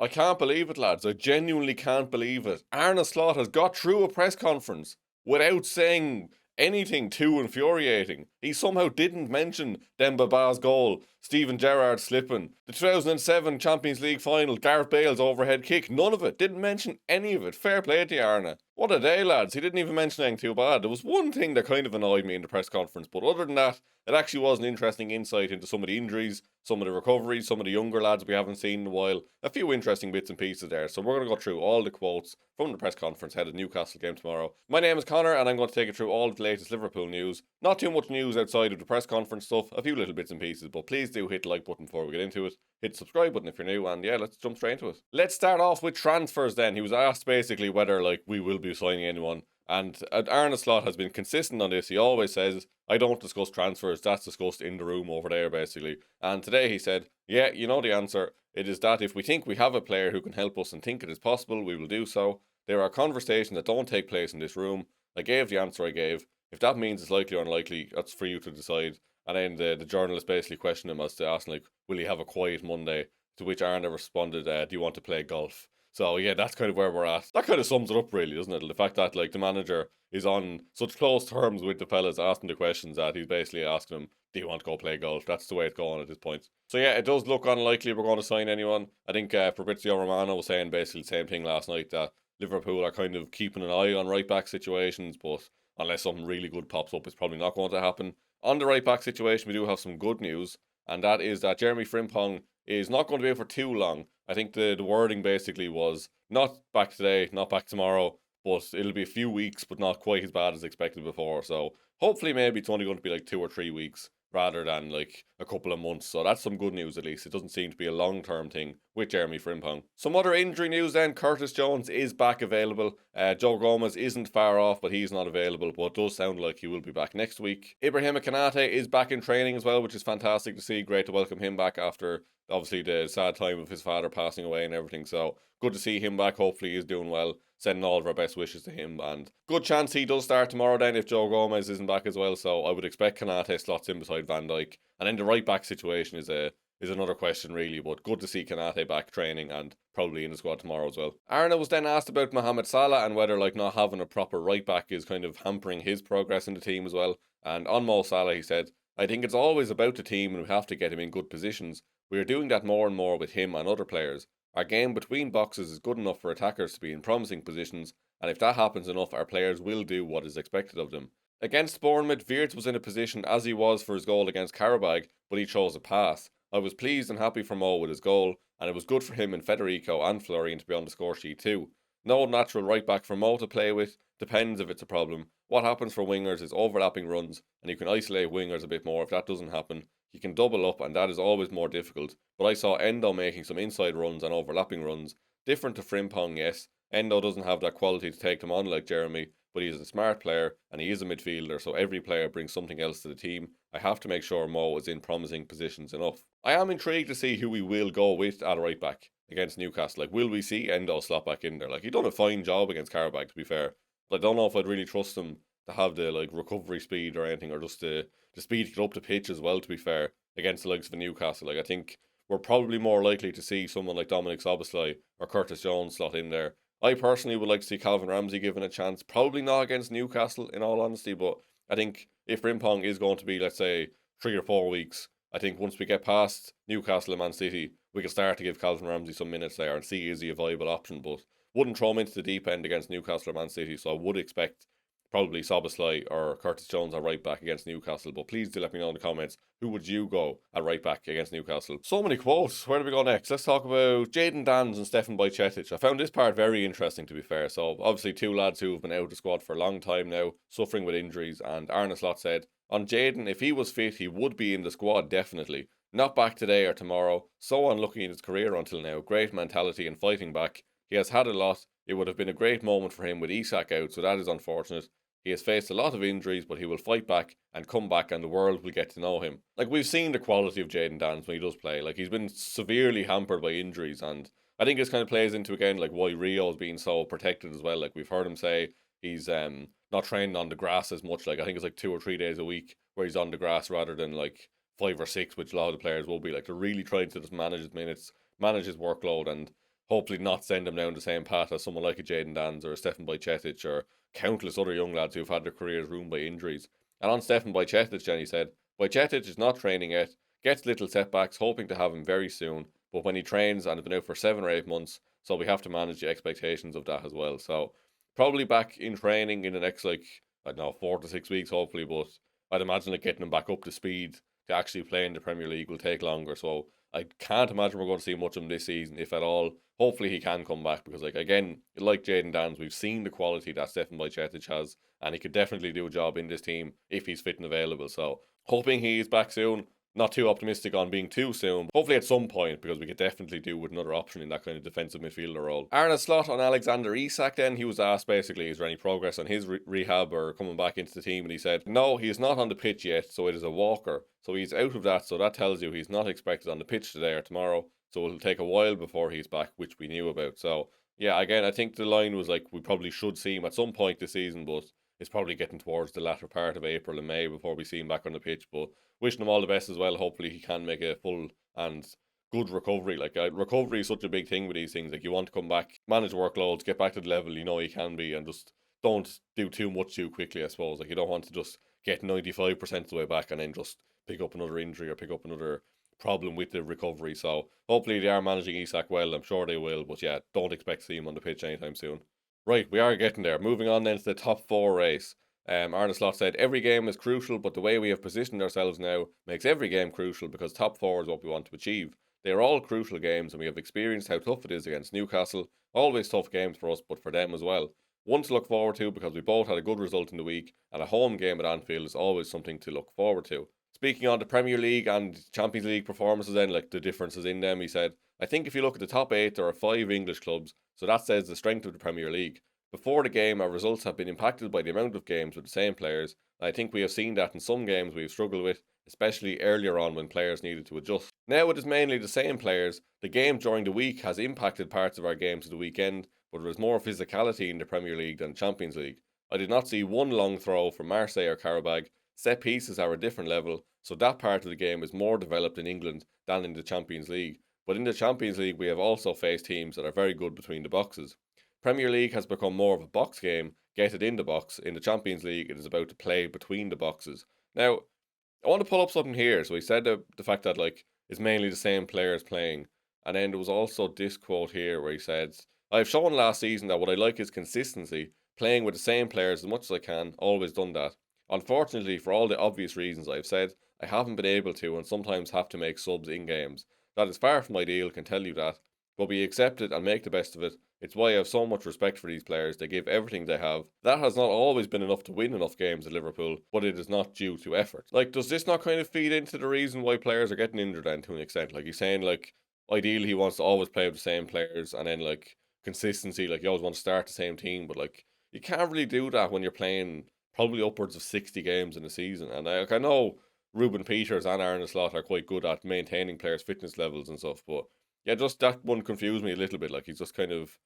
I can't believe it, lads. I genuinely can't believe it. Arne Slot has got through a press conference without saying anything too infuriating. He somehow didn't mention Demba Ba's goal, Steven Gerrard slipping, the 2007 Champions League final, Gareth Bale's overhead kick. None of it. Didn't mention any of it. Fair play to Arne. What a day, lads. He didn't even mention anything too bad. There was one thing that kind of annoyed me in the press conference, but other than that, it actually was an interesting insight into some of the injuries, some of the recoveries, some of the younger lads we haven't seen in a while. A few interesting bits and pieces there. So we're going to go through all the quotes from the press conference ahead of the Newcastle game tomorrow. My name is Conor, and I'm going to take you through all of the latest Liverpool news. Not too much news outside of the press conference stuff, a few little bits and pieces, but please do hit the like button before we get into it. Hit the subscribe button if you're new, and yeah, let's jump straight into it. Let's start off with transfers then. He was asked basically whether we will be signing anyone. And Arne Slot has been consistent on this. He always says, I don't discuss transfers, that's discussed in the room over there, basically. And today he said, yeah, you know the answer. It is that if we think we have a player who can help us and think it is possible, we will do so. There are conversations that don't take place in this room. I gave the answer I gave. If that means it's likely or unlikely, that's for you to decide. And then the journalist basically questioned him as to asking, will he have a quiet Monday? To which Arne responded, do you want to play golf? So yeah, that's kind of where we're at. That kind of sums it up really, doesn't it? The fact that the manager is on such close terms with the fellas asking the questions that he's basically asking them, do you want to go play golf? That's the way it's going at this point. So yeah, it does look unlikely we're going to sign anyone. I think Fabrizio Romano was saying basically the same thing last night, that Liverpool are kind of keeping an eye on right back situations, but unless something really good pops up, it's probably not going to happen. On the right back situation, we do have some good news, and that is that Jeremy Frimpong is not going to be out for too long. I think the wording basically was not back today, not back tomorrow, but it'll be a few weeks, but not quite as bad as expected before. So hopefully maybe it's only going to be 2 or 3 weeks rather than a couple of months. So that's some good news at least. It doesn't seem to be a long-term thing with Jeremy Frimpong. Some other injury news then. Curtis Jones is back available. Joe Gomez isn't far off, but he's not available, but it does sound like he will be back next week. Ibrahima Konate is back in training as well, which is fantastic to see. Great to welcome him back after obviously the sad time of his father passing away and everything. So good to see him back. Hopefully he's doing well. Sending all of our best wishes to him, and good chance he does start tomorrow then if Joe Gomez isn't back as well. So I would expect Konate slots in beside Van Dijk, and then the right back situation is another question really, but good to see Konate back training and probably in the squad tomorrow as well. Arne was then asked about Mohamed Salah and whether not having a proper right back is kind of hampering his progress in the team as well. And on Mo Salah he said, I think it's always about the team and we have to get him in good positions. We are doing that more and more with him and other players. Our game between boxes is good enough for attackers to be in promising positions, and if that happens enough, our players will do what is expected of them. Against Bournemouth, Wirtz was in a position as he was for his goal against Karabag, but he chose a pass. I was pleased and happy for Mo with his goal, and it was good for him and Federico and Florian to be on the score sheet too. No natural right back for Mo to play with, depends if it's a problem. What happens for wingers is overlapping runs, and you can isolate wingers a bit more if that doesn't happen. You can double up, and that is always more difficult. But I saw Endo making some inside runs and overlapping runs. Different to Frimpong, yes. Endo doesn't have that quality to take them on like Jeremy, but he is a smart player and he is a midfielder, so every player brings something else to the team. I have to make sure Mo is in promising positions enough. I am intrigued to see who we will go with at right back against Newcastle. Will we see Endo slot back in there? He done a fine job against Karabag, to be fair. But I don't know if I'd really trust him to have the recovery speed or anything, or just the speed to get up the pitch as well, to be fair, against the likes of Newcastle. I think we're probably more likely to see someone like Dominic Szoboszlai or Curtis Jones slot in there. I personally would like to see Calvin Ramsey given a chance. Probably not against Newcastle, in all honesty, but I think if Frimpong is going to be, let's say, 3 or 4 weeks, I think once we get past Newcastle and Man City, we can start to give Calvin Ramsey some minutes there and see is he a viable option, but wouldn't throw him into the deep end against Newcastle or Man City, so I would expect probably Szoboszlai or Curtis Jones at right back against Newcastle. But please do let me know in the comments, who would you go at right back against Newcastle? So many quotes. Where do we go next? Let's talk about Jadon Danns and Stefan Bajcetic. I found this part very interesting, to be fair. So obviously 2 lads who have been out of the squad for a long time now, suffering with injuries, and Arne Slot said, on Jadon, if he was fit, he would be in the squad, definitely. Not back today or tomorrow. So unlucky in his career until now. Great mentality and fighting back. He has had a lot. It would have been a great moment for him with Isak out, so that is unfortunate. He has faced a lot of injuries, but he will fight back and come back, and the world will get to know him. We've seen the quality of Jadon Danns when he does play. He's been severely hampered by injuries, and I think this kind of plays into, again, why Rio's being so protected as well. We've heard him say he's not training on the grass as much. I think it's 2 or 3 days a week where he's on the grass rather than 5 or 6, which a lot of the players will be. They're really trying to just manage his minutes, manage his workload, and hopefully not send him down the same path as someone like a Jadon Danns or a Stefan Bajcetic or countless other young lads who've had their careers ruined by injuries. And on Stefan Bajcetic, Jenny said, Bajcetic is not training yet, gets little setbacks, hoping to have him very soon, but when he trains and has been out for 7 or 8 months, so we have to manage the expectations of that as well. So probably back in training in the next, like, I don't know, 4 to 6 weeks, hopefully, but I'd imagine like getting him back up to speed to actually play in the Premier League will take longer. So I can't imagine we're going to see much of him this season, if at all. Hopefully he can come back because, like, again, like Jadon Danns, we've seen the quality that Stefan Bajcetic has, and he could definitely do a job in this team if he's fit and available. So hoping he's back soon. Not too optimistic on being too soon. Hopefully at some point, because we could definitely do with another option in that kind of defensive midfielder role. Arne Slot on Alexander Isak then, he was asked basically, is there any progress on his rehab or coming back into the team? And he said, no, he is not on the pitch yet, so it is a walker. So he's out of that, so that tells you he's not expected on the pitch today or tomorrow. So it'll take a while before he's back, which we knew about. So yeah, again, I think the line was like, we probably should see him at some point this season, but it's probably getting towards the latter part of April and May before we see him back on the pitch. But wishing him all the best as well. Hopefully he can make a full and good recovery. Like, recovery is such a big thing with these things. Like, you want to come back, manage workloads, get back to the level you know you can be, and just don't do too much too quickly, I suppose. Like, you don't want to just get 95% of the way back and then just pick up another injury or pick up another problem with the recovery. So hopefully they are managing Isak well. I'm sure they will. But yeah, don't expect to see him on the pitch anytime soon. Right, we are getting there. Moving on then to the top 4 race. Arne Slot said, every game is crucial, but the way we have positioned ourselves now makes every game crucial because top 4 is what we want to achieve. They are all crucial games and we have experienced how tough it is against Newcastle. Always tough games for us, but for them as well. One to look forward to because we both had a good result in the week, and a home game at Anfield is always something to look forward to. Speaking on the Premier League and Champions League performances then, like the differences in them, he said, I think if you look at the top 8, there are 5 English clubs, so that says the strength of the Premier League. Before the game, our results have been impacted by the amount of games with the same players, and I think we have seen that in some games we have struggled with, especially earlier on when players needed to adjust. Now it is mainly the same players. The game during the week has impacted parts of our games of the weekend, but there is more physicality in the Premier League than Champions League. I did not see one long throw from Marseille or Karabag. Set pieces are a different level, so that part of the game is more developed in England than in the Champions League. But in the Champions League we have also faced teams that are very good between the boxes. Premier League has become more of a box game, get it in the box. In the Champions League, it is about to play between the boxes. Now, I want to pull up something here. So he said the fact that, like, it's mainly the same players playing. And then there was also this quote here where he said, I've shown last season that what I like is consistency, playing with the same players as much as I can, always done that. Unfortunately, for all the obvious reasons I've said, I haven't been able to and sometimes have to make subs in games. That is far from ideal, can tell you that. But we accept it and make the best of it. It's why I have so much respect for these players. They give everything they have. That has not always been enough to win enough games at Liverpool, but it is not due to effort. Like, does this not kind of feed into the reason why players are getting injured then to an extent? Like, he's saying, like, ideally he wants to always play with the same players, and then, like, consistency, like, you always want to start the same team, but, like, you can't really do that when you're playing probably upwards of 60 games in a season. And I know Ruben Peters and Arne Slot are quite good at maintaining players' fitness levels and stuff, but yeah, just that one confused me a little bit. Like, he's just kind of,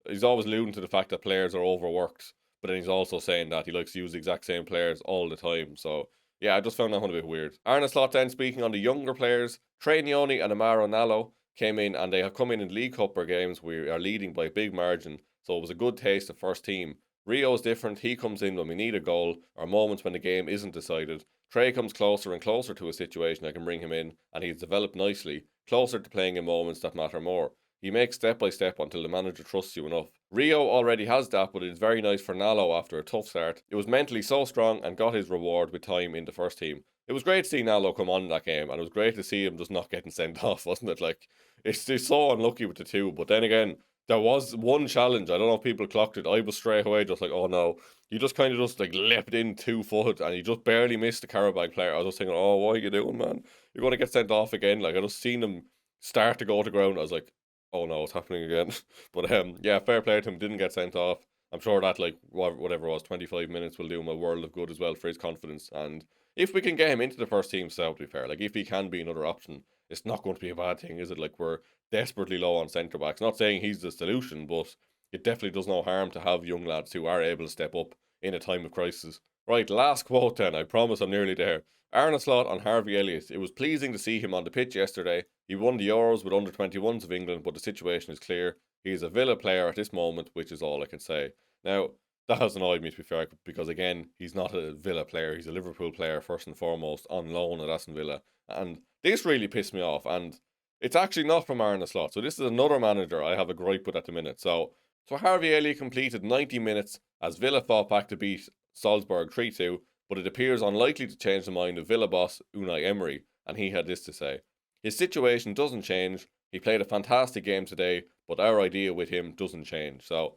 he's always alluding to the fact that players are overworked, but then he's also saying that he likes to use the exact same players all the time. So yeah, I just found that one a bit weird. Arne Slot then speaking on the younger players, Trey Nioni and Amaro Nallo came in and they have come in League Cup games. We are leading by a big margin, so it was a good taste of first team. Rio's different. He comes in when we need a goal or moments when the game isn't decided. Trey comes closer and closer to a situation I can bring him in, and he's developed nicely, closer to playing in moments that matter more. He makes step by step until the manager trusts you enough. Rio already has that, but it is very nice for Nallo after a tough start. It was mentally so strong and got his reward with time in the first team. It was great to see Nallo come on in that game, and it was great to see him just not getting sent off, wasn't it? Like, it's so unlucky with the two, but then again, there was one challenge. I don't know if people clocked it. I was straight away just like, oh no. You just kind of just like leapt in 2 foot and you just barely missed the Karabag player. I was just thinking, oh, what are you doing, man? You're going to get sent off again. Like, I just seen him start to go to ground. I was like, oh no, it's happening again. But yeah, fair play to him. Didn't get sent off. I'm sure that, like, whatever it was, 25 minutes will do him a world of good as well for his confidence. And if we can get him into the first team, so to be fair, like, if he can be another option, it's not going to be a bad thing, is it? Like, we're desperately low on centre backs. Not saying he's the solution, but it definitely does no harm to have young lads who are able to step up in a time of crisis. Right, last quote then. I promise I'm nearly there. Arne Slot on Harvey Elliott. It was pleasing to see him on the pitch yesterday. He won the Euros with under 21s of England, but the situation is clear. He's a Villa player at this moment, which is all I can say. Now, that has annoyed me, to be fair, because again, he's not a Villa player. He's a Liverpool player, first and foremost, on loan at Aston Villa. And this really pissed me off. And it's actually not from Arne Slot. So this is another manager I have a gripe with at the minute. So Harvey Elliott completed 90 minutes as Villa fought back to beat Salzburg 3-2, but it appears unlikely to change the mind of Villa boss Unai Emery, and he had this to say. His situation doesn't change. He played a fantastic game today, but our idea with him doesn't change. So,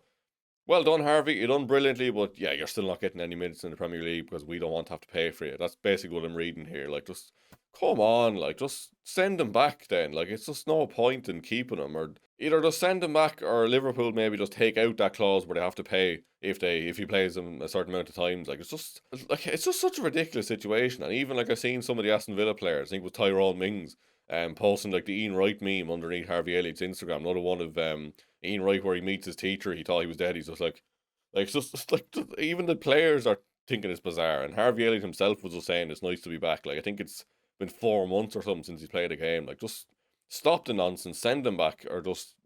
well done, Harvey. You done brilliantly, but yeah, you're still not getting any minutes in the Premier League because we don't want to have to pay for you. That's basically what I'm reading here. Like, just come on, like, just send him back then. Like, it's just no point in keeping him, or either just send him back, or Liverpool maybe just take out that clause where they have to pay if he plays them a certain amount of times. Like, it's just such a ridiculous situation. And even like I've seen some of the Aston Villa players, I think it was Tyrone Mings, posting like the Ian Wright meme underneath Harvey Elliott's Instagram. Another one of Ian Wright where he meets his teacher. He thought he was dead. He's just like it's just like even the players are thinking it's bizarre. And Harvey Elliott himself was just saying it's nice to be back. Like, I think it's been 4 months or something since he's played a game. Like, just stop the nonsense, send him back, or just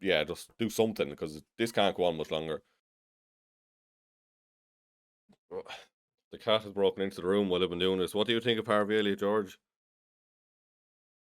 do something, because this can't go on much longer. The cat has broken into the room while I've been doing this. What do you think of Harvey Elliott, George?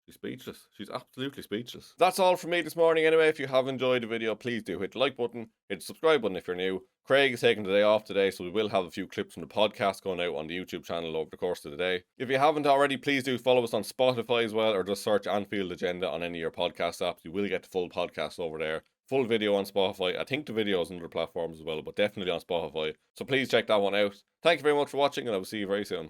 She's speechless. She's absolutely speechless. That's all from me this morning anyway. If you have enjoyed the video, please do hit the like button, hit the subscribe button if you're new. Craig is taking the day off today, so we will have a few clips from the podcast going out on the YouTube channel over the course of the day. If you haven't already, please do follow us on Spotify as well, or just search Anfield Agenda on any of your podcast apps. You will get the full podcast over there. Full video on Spotify. I think the video is on other platforms as well, but definitely on Spotify. So please check that one out. Thank you very much for watching, and I will see you very soon.